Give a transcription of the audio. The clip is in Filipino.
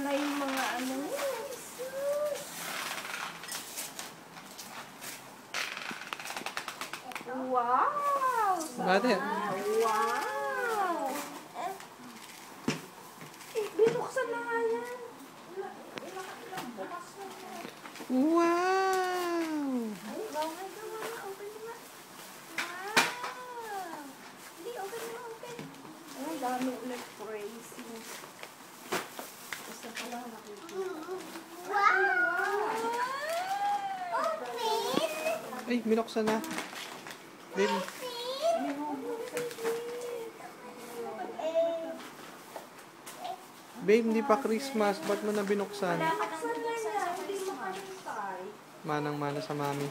na yung mga ano. Wow! Bakit? Wow! Binuksan na nga yan. Wow! Ay, bawal ka nga. Open mo nga. Wow! Hindi, open mo. Open. Ay, dami ulit crazy. Basta pala nakikita. Wow! Ay, binuksan na. Babe. Babe, hindi pa Christmas. Ba't mo na binuksan? Binuksan na yan. Hindi makalimutan. Manang-mana sa mami.